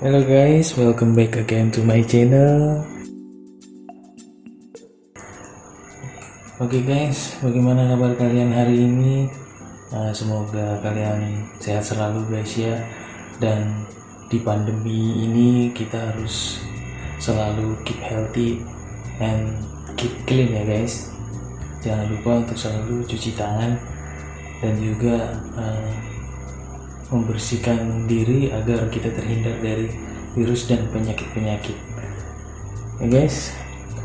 Hello guys, welcome back again to my channel. Oke guys, bagaimana kabar kalian hari ini? Semoga kalian sehat selalu guys ya. Dan di pandemi ini kita harus selalu keep healthy and keep clean ya guys. Jangan lupa untuk selalu cuci tangan dan juga membersihkan diri agar kita terhindar dari virus dan penyakit-penyakit. Ya guys,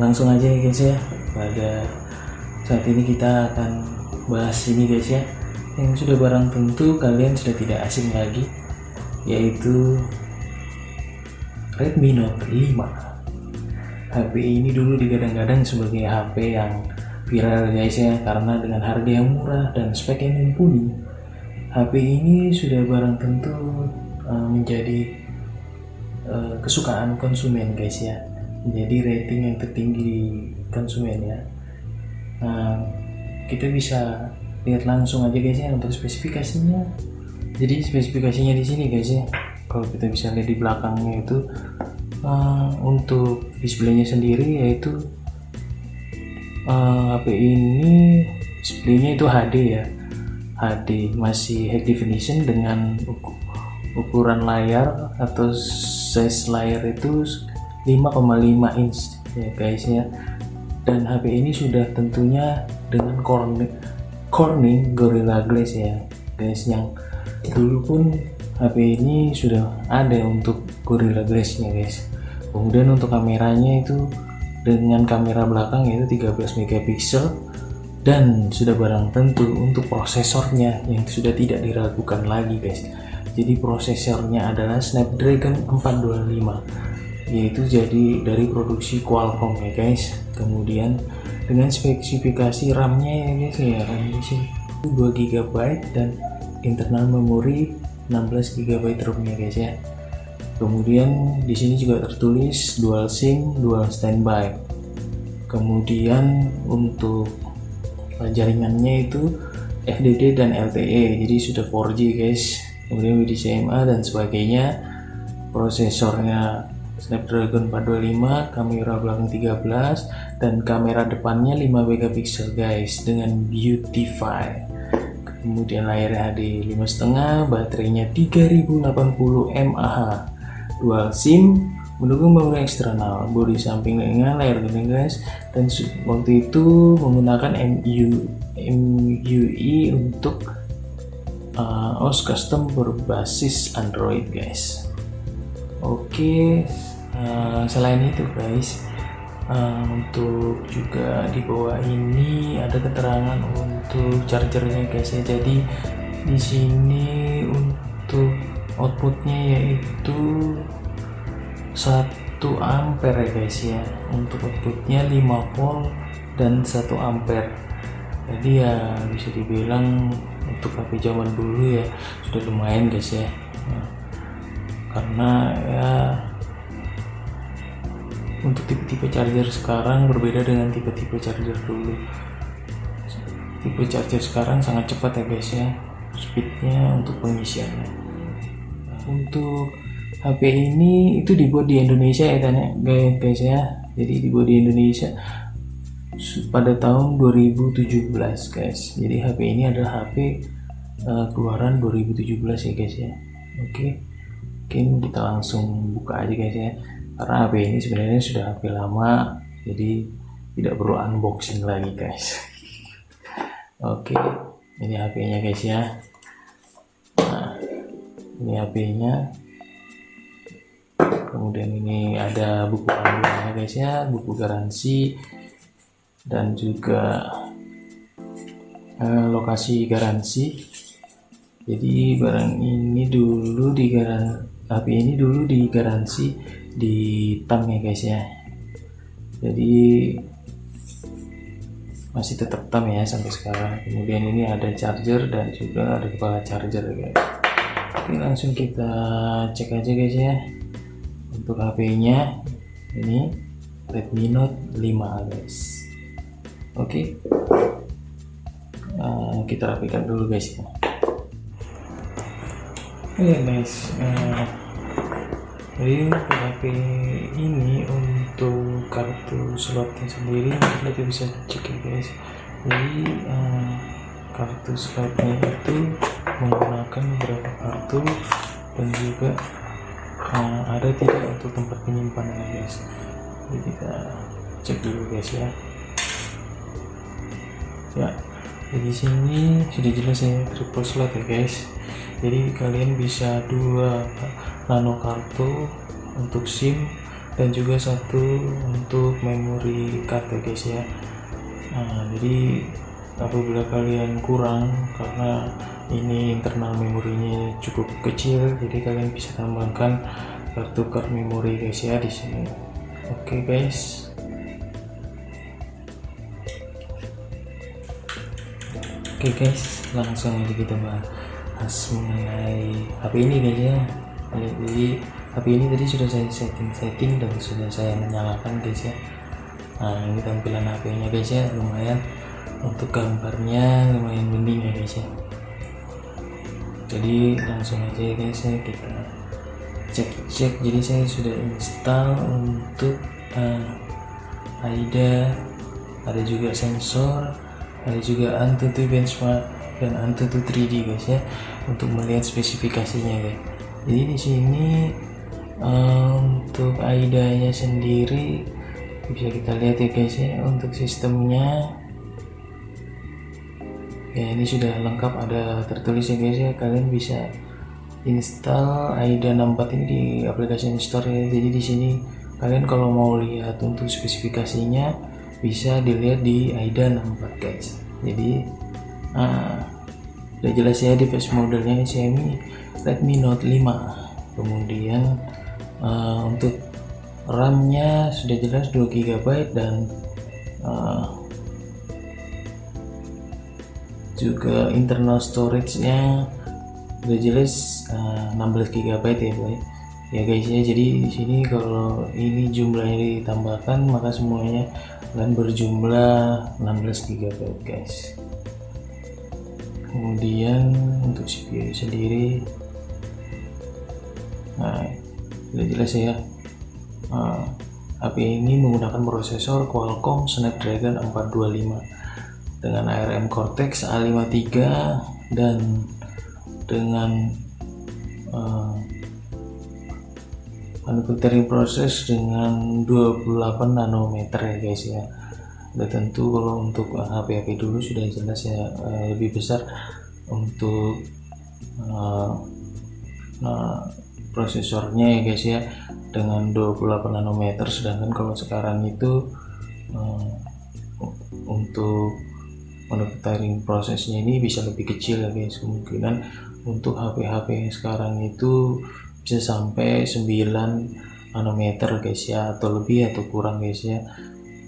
langsung aja ya guys ya. Pada saat ini kita akan bahas ini guys ya, yang sudah barang tentu kalian sudah tidak asing lagi, yaitu Redmi Note 5. HP ini dulu digadang-gadang sebagai HP yang viral guys ya, karena dengan harga yang murah dan spek yang mumpuni. HP ini sudah barang tentu menjadi kesukaan konsumen guys ya, menjadi rating yang tertinggi konsumen ya. Kita bisa lihat langsung aja guys ya untuk spesifikasinya. Jadi spesifikasinya di sini guys ya, kalau kita bisa lihat di belakangnya itu untuk displaynya sendiri, yaitu HP ini displaynya itu HD ya, HD masih high definition dengan ukuran layar atau size layar itu 5,5 inch ya guys ya. Dan HP ini sudah tentunya dengan Corning Gorilla Glass ya guys, yang dulu pun HP ini sudah ada untuk Gorilla Glass-nya guys. Kemudian untuk kameranya itu dengan kamera belakang yaitu 13 megapiksel, dan sudah barang tentu untuk prosesornya yang sudah tidak diragukan lagi guys. Jadi prosesornya adalah Snapdragon 425, yaitu jadi dari produksi Qualcomm ya guys. Kemudian dengan spesifikasi RAM-nya ya guys ya, RAM-nya 2 GB dan internal memori 16 GB ROM-nya guys ya. Kemudian di sini juga tertulis dual SIM, dual standby. Kemudian untuk jaringannya itu FDD dan LTE, jadi sudah 4G guys. Kemudian WDCMA dan sebagainya. Prosesornya Snapdragon 425, kamera belakang 13, dan kamera depannya 5 megapiksel guys dengan Beautify. Kemudian layarnya HD 5,5, baterainya 3080 mAh, dual SIM, mendukung memori eksternal, bodi samping dengan layar gede guys, dan waktu itu menggunakan MUI untuk OS custom berbasis Android guys. Oke, selain itu guys, untuk juga di bawah ini ada keterangan untuk chargernya guys ya. Jadi di sini untuk outputnya yaitu 1 ampere ya guys ya. Untuk outputnya 5 volt dan 1 ampere. Jadi ya bisa dibilang untuk HP zaman dulu ya sudah lumayan guys ya. Karena ya untuk tipe-tipe charger sekarang berbeda dengan tipe-tipe charger dulu. Tipe charger sekarang sangat cepat ya guys ya, speednya untuk pengisiannya. Untuk HP ini itu dibuat di Indonesia ya guys ya. Jadi dibuat di Indonesia pada tahun 2017 guys. Jadi HP ini adalah HP keluaran 2017 ya guys ya. Oke. Mungkin kita langsung buka aja guys ya, karena HP ini sebenarnya sudah HP lama, jadi tidak perlu unboxing lagi guys. Oke, ini HP-nya guys ya. Nah, ini HP-nya. Kemudian ini ada buku panduannya guys ya, buku garansi, dan juga lokasi garansi. Jadi barang ini dulu HP ini dulu digaransi di TAM ya guys ya. Jadi masih tetap TAM ya sampai sekarang. Kemudian ini ada charger dan juga ada kepala charger guys. Oke, langsung kita cek aja guys ya. Untuk HP-nya ini Redmi Note 5 guys. Oke, kita rapikan dulu guys ya. Oke guys, Jadi untuk HP ini untuk kartu slotnya sendiri kita bisa cek ya guys. Jadi kartu slotnya itu menggunakan beberapa kartu dan juga ada tidak untuk tempat penyimpanan guys. Jadi kita cek dulu guys ya. Ya, di sini sudah jelas ya triple slot ya guys. Jadi kalian bisa 2 nano kartu untuk SIM dan juga 1 untuk memori card ya guys ya. Jadi apabila kalian kurang karena ini internal memorinya cukup kecil, jadi kalian bisa tambahkan kartu card memori guys ya di sini. Oke guys. Oke guys, langsung aja kita bahas mengenai HP ini guys ya. Jadi HP ini tadi sudah saya setting dan sudah saya menyalakan guys ya. Nah ini tampilan HP nya guys ya, lumayan untuk gambarnya lumayan bening ya guys ya. Jadi langsung aja ya guys ya, kita cek. Jadi saya sudah install untuk AIDA, ada juga sensor, ada juga Antutu benchmark dan Antutu 3D guys ya, untuk melihat spesifikasinya guys. Jadi di sini untuk AIDA nya sendiri bisa kita lihat ya guys ya. Untuk sistemnya ya ini sudah lengkap, ada tertulis ya guys ya. Kalian bisa install AIDA 64 ini di aplikasi store ya. Jadi di sini kalian kalau mau lihat untuk spesifikasinya bisa dilihat di AIDA 64 guys. Jadi udah jelas ya, device modelnya Xiaomi Redmi Note 5. Kemudian untuk RAM-nya sudah jelas 2 GB dan juga internal storage-nya udah jelas 16 GB ya boy. Ya guys ya, jadi di sini kalau ini jumlahnya ditambahkan maka semuanya akan berjumlah 16 GB guys. Kemudian untuk CPU sendiri udah jelas ya. HP ini menggunakan prosesor Qualcomm Snapdragon 425 dengan ARM Cortex A53 dan dengan manufacturing proses dengan 28 nanometer ya guys ya. Udah tentu kalau untuk HP-HP dulu sudah jelas ya lebih besar untuk prosesornya ya guys ya, dengan 28 nanometer, sedangkan kalau sekarang itu untuk manufacturing prosesnya ini bisa lebih kecil ya guys. Kemungkinan untuk HP-HP yang sekarang itu bisa sampai 9 nanometer guys ya, atau lebih atau kurang guys ya.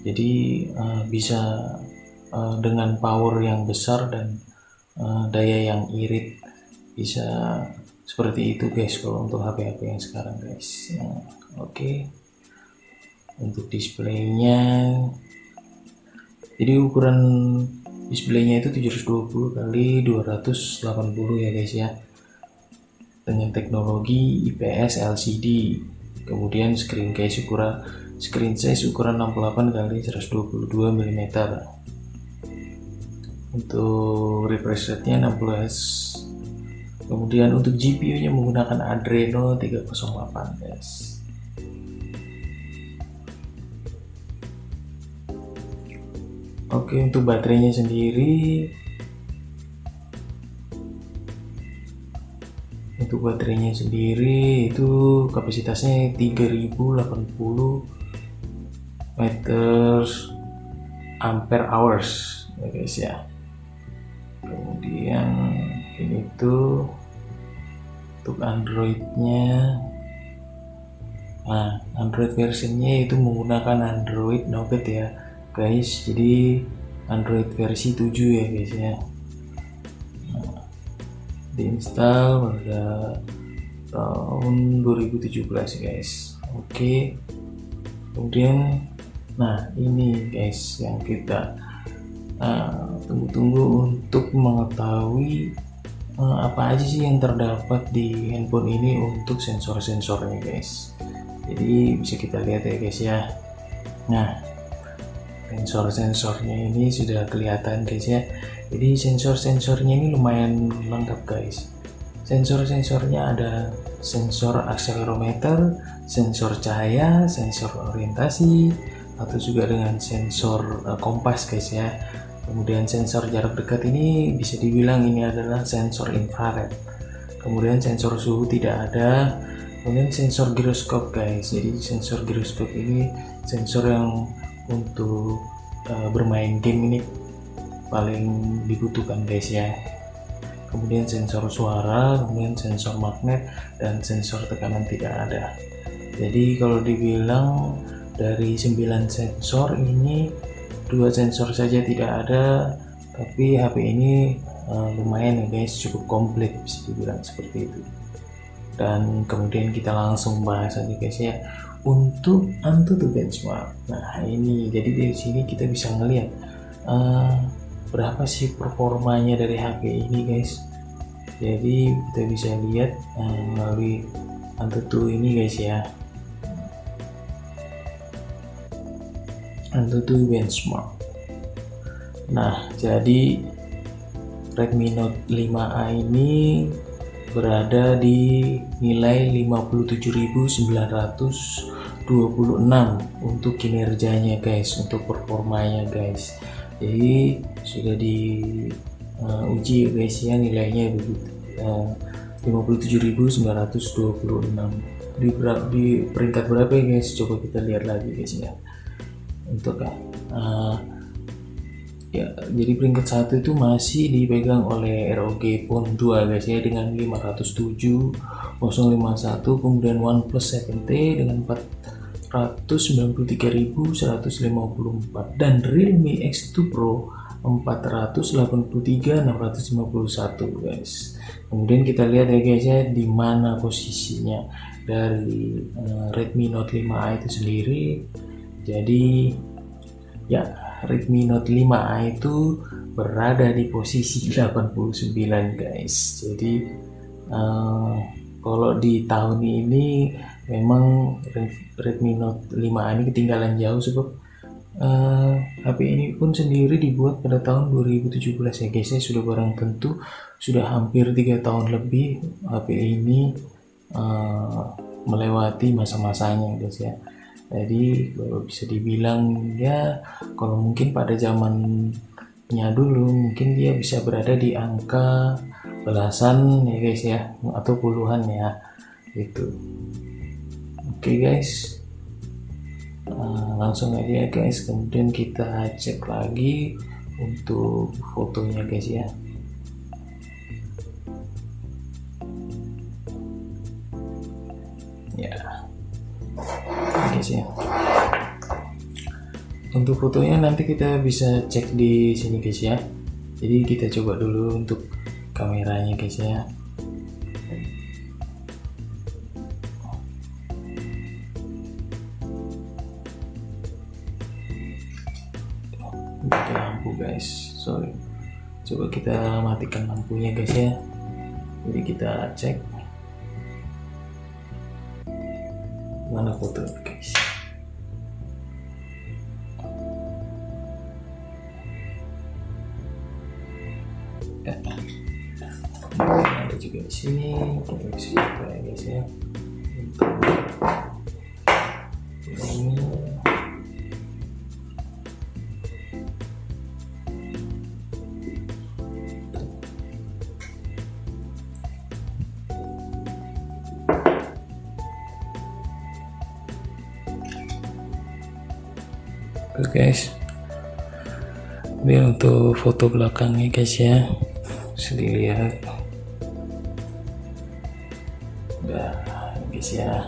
Jadi bisa dengan power yang besar dan daya yang irit, bisa seperti itu guys kalau untuk HP-HP yang sekarang guys. Oke. Untuk displaynya, jadi ukuran displaynya itu 720 kali 280 ya guys ya, dengan teknologi IPS LCD. Kemudian screen size ukuran 68 kali 122 mm. Untuk refresh rate-nya 60 Hz. Kemudian untuk GPU-nya menggunakan Adreno 308 guys. Oke, untuk baterainya sendiri, itu kapasitasnya 3080 meters ampere hours ya guys ya. Kemudian ini tuh untuk Android-nya, Android versionnya itu menggunakan Android Nougat ya guys. Jadi Android versi 7 ya guys ya. Diinstal pada tahun 2017 guys. Oke. Kemudian ini guys yang kita tunggu-tunggu untuk mengetahui apa aja sih yang terdapat di handphone ini untuk sensor-sensornya guys. Jadi bisa kita lihat ya guys ya. Nah, sensor-sensornya ini sudah kelihatan guys ya. Jadi sensor-sensornya ini lumayan lengkap guys. Sensor-sensornya ada sensor akselerometer, sensor cahaya, sensor orientasi, atau juga dengan sensor kompas guys ya. Kemudian sensor jarak dekat ini bisa dibilang ini adalah sensor infrared. Kemudian sensor suhu tidak ada. Kemudian sensor giroskop guys. Jadi sensor giroskop ini sensor yang untuk bermain game ini paling dibutuhkan guys ya. Kemudian sensor suara, kemudian sensor magnet, dan sensor tekanan tidak ada. Jadi kalau dibilang dari 9 sensor ini 2 sensor saja tidak ada, tapi HP ini lumayan ya guys, cukup komplit bisa dibilang seperti itu. Dan kemudian kita langsung bahas aja guys ya untuk AnTuTu benchmark. Nah ini jadi dari sini kita bisa ngelihat berapa sih performanya dari HP ini guys. Jadi kita bisa lihat melalui AnTuTu ini guys ya, AnTuTu benchmark. Nah jadi Redmi Note 5A ini berada di nilai 57.926 untuk kinerjanya guys, untuk performanya guys. Jadi sudah diuji guys ya, nilainya begitu 57.926. Di peringkat berapa ya guys, coba kita lihat lagi guys ya. Untuk ya, jadi peringkat 1 itu masih dipegang oleh ROG Phone 2 guys ya dengan 507.051, kemudian OnePlus 7T dengan 493.154, dan Realme X2 Pro 483.651 guys. Kemudian kita lihat ya guys ya di mana posisinya dari Redmi Note 5A itu sendiri. Jadi ya, Redmi Note 5A itu berada di posisi 89 guys. Jadi kalau di tahun ini memang Redmi Note 5A ini ketinggalan jauh, sebab HP ini pun sendiri dibuat pada tahun 2017 ya guys ya. Sudah barang tentu sudah hampir 3 tahun lebih HP ini melewati masa-masanya guys ya. Jadi kalau bisa dibilang ya, kalau mungkin pada zamannya dulu mungkin dia bisa berada di angka belasan ya guys ya, atau puluhan ya gitu. Oke guys, langsung aja guys. Kemudian kita cek lagi untuk fotonya guys ya. Ya guys ya, untuk fotonya nanti kita bisa cek di sini guys ya. Jadi kita coba dulu untuk kameranya guys ya. Pakai lampu guys, sorry. Coba kita matikan lampunya guys ya. Jadi kita cek mana foto guys. Ya. Ada juga di sini, kita bisa coba ya guys ya. Untuk ini oke guys, ini untuk foto belakangnya guys ya, bisa dilihat. Nah guys ya,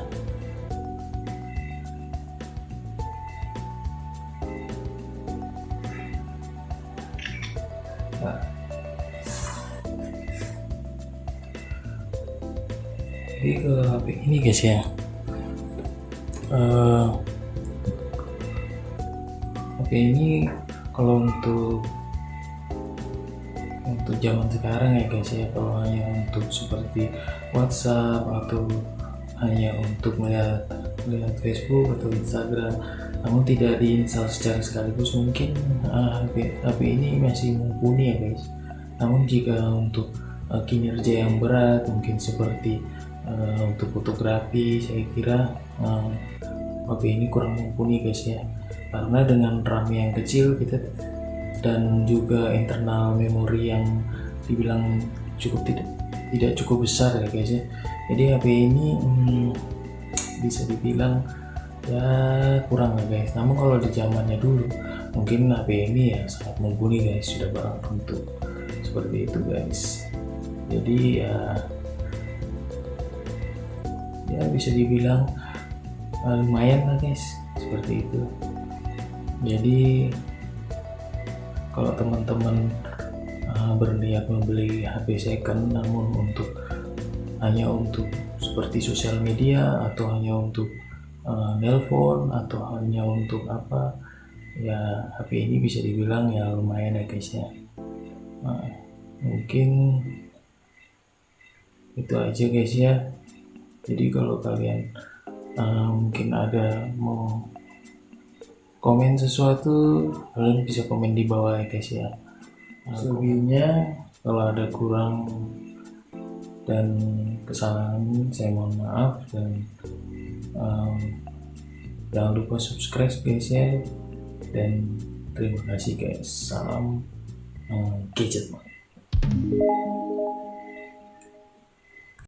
nah, jadi ke HP ini guys ya, HP ini kalau untuk untuk zaman sekarang ya guys ya, kalau hanya untuk seperti WhatsApp atau hanya untuk melihat Facebook atau Instagram namun tidak diinstal secara sekaligus, mungkin HP ini masih mumpuni ya guys. Namun jika untuk kinerja yang berat mungkin seperti untuk fotografi, saya kira HP ini kurang mumpuni guys ya, karena dengan RAM yang kecil kita dan juga internal memori yang dibilang tidak cukup besar ya guys ya. Jadi HP ini bisa dibilang ya kurang ya guys. Namun kalau di zamannya dulu mungkin HP ini ya sangat mumpuni guys, sudah barang tentu seperti itu guys. Jadi ya bisa dibilang lumayan lah guys, seperti itu. Jadi kalau teman-teman berniat membeli HP second namun hanya untuk seperti sosial media atau hanya untuk nelpon atau hanya untuk apa ya, HP ini bisa dibilang ya lumayan ya guys ya. Mungkin itu aja guys ya. Jadi kalau kalian mungkin ada mau komen sesuatu, kalian bisa komen di bawah ya guys ya. Selebihnya kalau ada kurang dan kesalahan saya mohon maaf, dan jangan lupa subscribe guys ya, dan terima kasih guys. Salam gadget man.